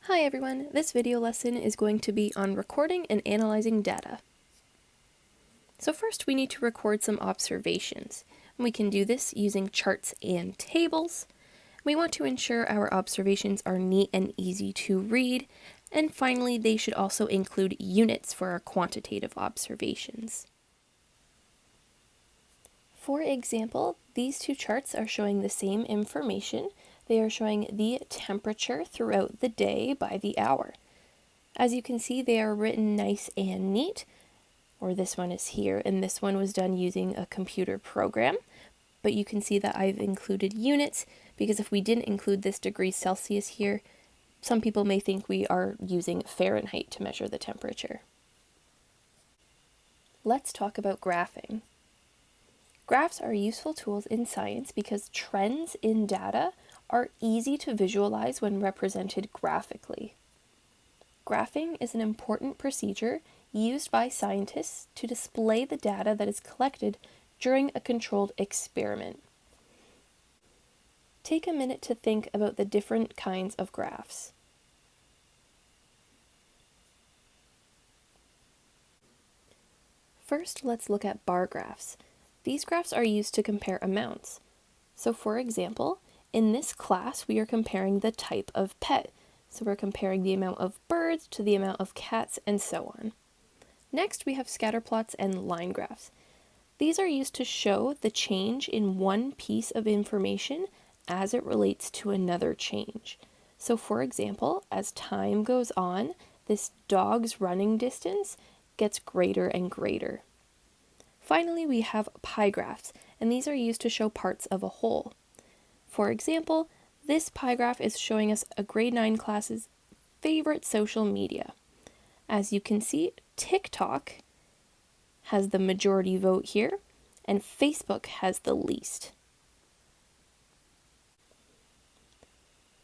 Hi everyone, this video lesson is going to be on recording and analyzing data. So first we need to record some observations. We can do this using charts and tables. We want to ensure our observations are neat and easy to read, and finally they should also include units for our quantitative observations. For example, these two charts are showing the same information. They are showing the temperature throughout the day by the hour. As you can see, they are written nice and neat, or this one is here, and this one was done using a computer program. But you can see that I've included units, because if we didn't include this degrees Celsius here, some people may think we are using Fahrenheit to measure the temperature. Let's talk about graphing. Graphs are useful tools in science because trends in data are easy to visualize when represented graphically. Graphing is an important procedure used by scientists to display the data that is collected during a controlled experiment. Take a minute to think about the different kinds of graphs. First, let's look at bar graphs. These graphs are used to compare amounts. So for example, in this class we are comparing the type of pet. So we're comparing the amount of birds to the amount of cats and so on. Next we have scatter plots and line graphs. These are used to show the change in one piece of information as it relates to another change. So for example, as time goes on, this dog's running distance gets greater and greater. Finally, we have pie graphs, and these are used to show parts of a whole. For example, this pie graph is showing us a grade 9 class's favorite social media. As you can see, TikTok has the majority vote here, and Facebook has the least.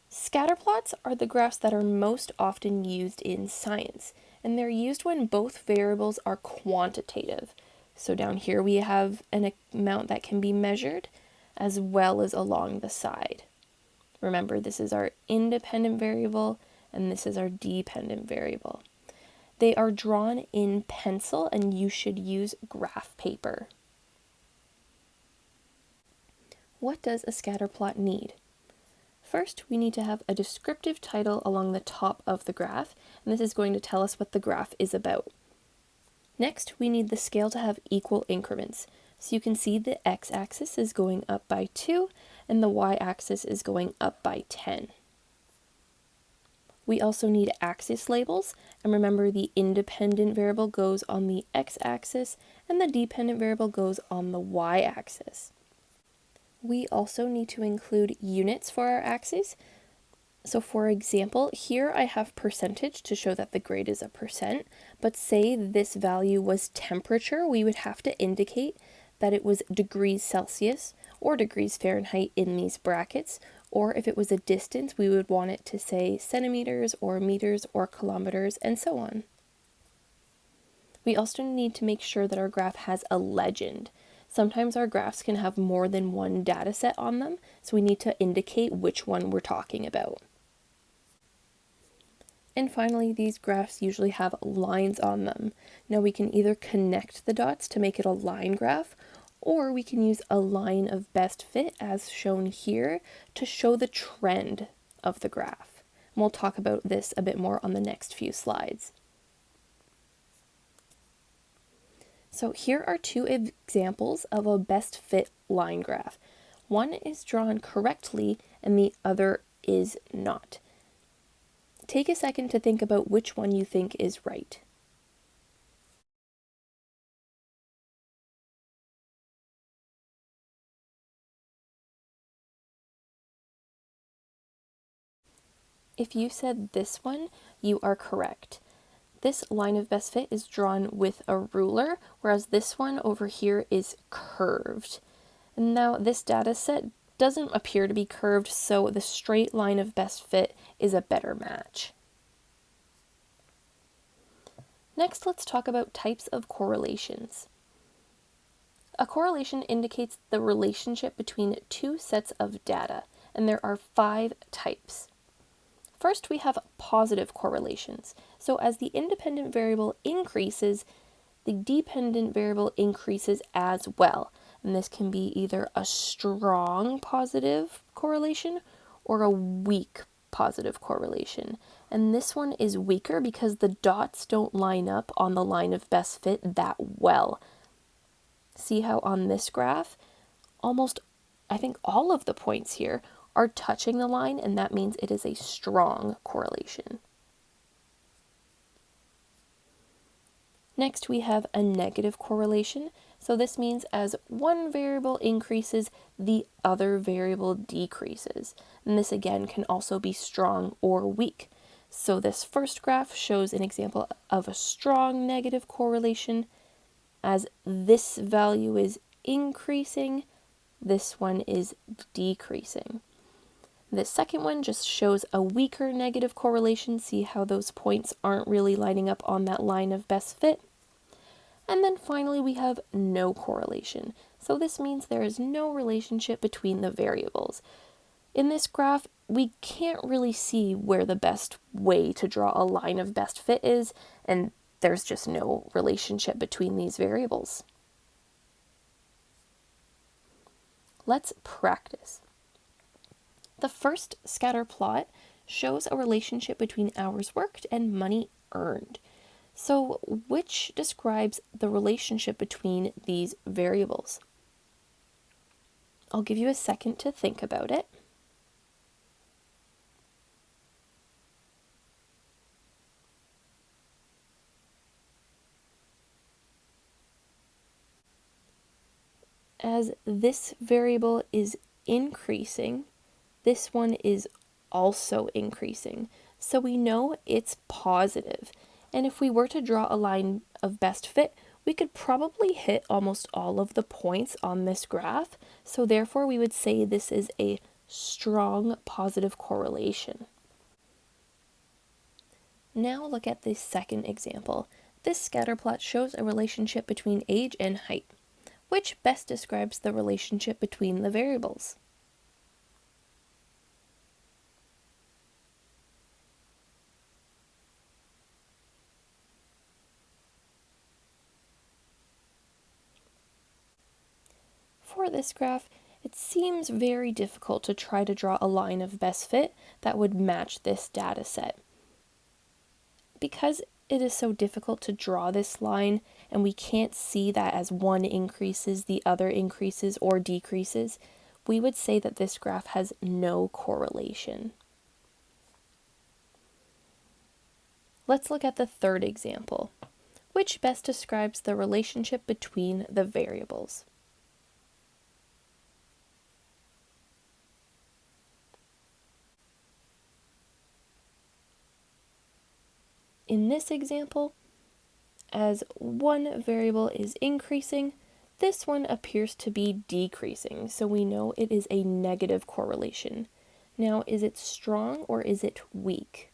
Scatter plots are the graphs that are most often used in science, and they're used when both variables are quantitative. So down here we have an amount that can be measured as well as along the side. Remember, this is our independent variable and this is our dependent variable. They are drawn in pencil and you should use graph paper. What does a scatter plot need? First, we need to have a descriptive title along the top of the graph, and this is going to tell us what the graph is about. Next, we need the scale to have equal increments. So you can see the x-axis is going up by 2 and the y-axis is going up by 10. We also need axis labels, and remember the independent variable goes on the x-axis and the dependent variable goes on the y-axis. We also need to include units for our axes. So for example, here I have percentage to show that the grade is a percent, but say this value was temperature, we would have to indicate that it was degrees Celsius or degrees Fahrenheit in these brackets, or if it was a distance, we would want it to say centimeters or meters or kilometers and so on. We also need to make sure that our graph has a legend. Sometimes our graphs can have more than one data set on them, so we need to indicate which one we're talking about. And finally, these graphs usually have lines on them. Now we can either connect the dots to make it a line graph, or we can use a line of best fit as shown here to show the trend of the graph. And we'll talk about this a bit more on the next few slides. So here are two examples of a best fit line graph. One is drawn correctly and the other is not. Take a second to think about which one you think is right. If you said this one, you are correct. This line of best fit is drawn with a ruler, whereas this one over here is curved. And now this data set doesn't appear to be curved, so the straight line of best fit is a better match. Next, let's talk about types of correlations. A correlation indicates the relationship between two sets of data, and there are 5 types. First, we have positive correlations. So as the independent variable increases, the dependent variable increases as well. And this can be either a strong positive correlation or a weak positive correlation. And this one is weaker because the dots don't line up on the line of best fit that well. See how on this graph, almost, I think all of the points here are touching the line, and that means it is a strong correlation. Next, we have a negative correlation. So this means as one variable increases, the other variable decreases. And this again can also be strong or weak. So this first graph shows an example of a strong negative correlation. As this value is increasing, this one is decreasing. The second one just shows a weaker negative correlation. See how those points aren't really lining up on that line of best fit? And then finally we have no correlation. So this means there is no relationship between the variables. In this graph, we can't really see where the best way to draw a line of best fit is, and there's just no relationship between these variables. Let's practice. The first scatter plot shows a relationship between hours worked and money earned. So which describes the relationship between these variables? I'll give you a second to think about it. As this variable is increasing, this one is also increasing. So we know it's positive. And if we were to draw a line of best fit, we could probably hit almost all of the points on this graph. So therefore, we would say this is a strong positive correlation. Now look at this second example. This scatter plot shows a relationship between age and height. Which best describes the relationship between the variables? For this graph, it seems very difficult to try to draw a line of best fit that would match this data set. Because it is so difficult to draw this line, and we can't see that as one increases, the other increases or decreases, we would say that this graph has no correlation. Let's look at the third example. Which best describes the relationship between the variables? In this example, as one variable is increasing, this one appears to be decreasing, so we know it is a negative correlation. Now, is it strong or is it weak?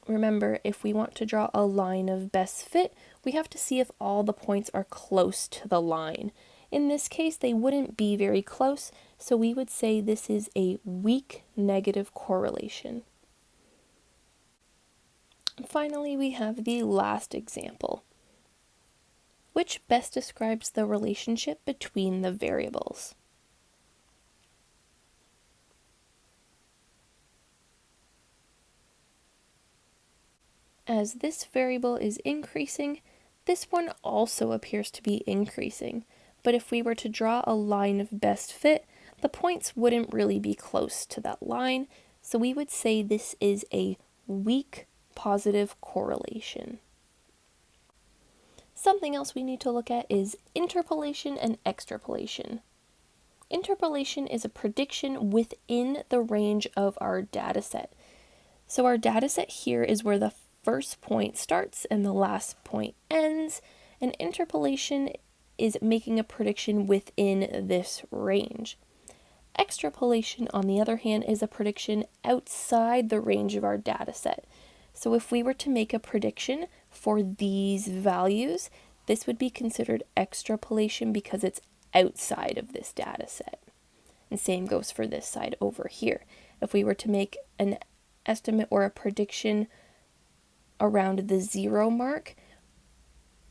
Remember, if we want to draw a line of best fit, we have to see if all the points are close to the line. In this case, they wouldn't be very close, so we would say this is a weak negative correlation. Finally, we have the last example. Which best describes the relationship between the variables? As this variable is increasing, this one also appears to be increasing. But if we were to draw a line of best fit, the points wouldn't really be close to that line, so we would say this is a weak positive correlation. Something else we need to look at is interpolation and extrapolation. Interpolation is a prediction within the range of our data set. So our data set here is where the first point starts and the last point ends, and interpolation is making a prediction within this range. Extrapolation, on the other hand, is a prediction outside the range of our data set. So if we were to make a prediction for these values, this would be considered extrapolation because it's outside of this data set. And same goes for this side over here. if we were to make an estimate or a prediction around the 0 mark,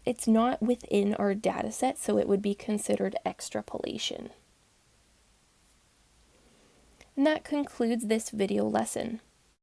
it's not within our data set, so it would be considered extrapolation. And that concludes this video lesson.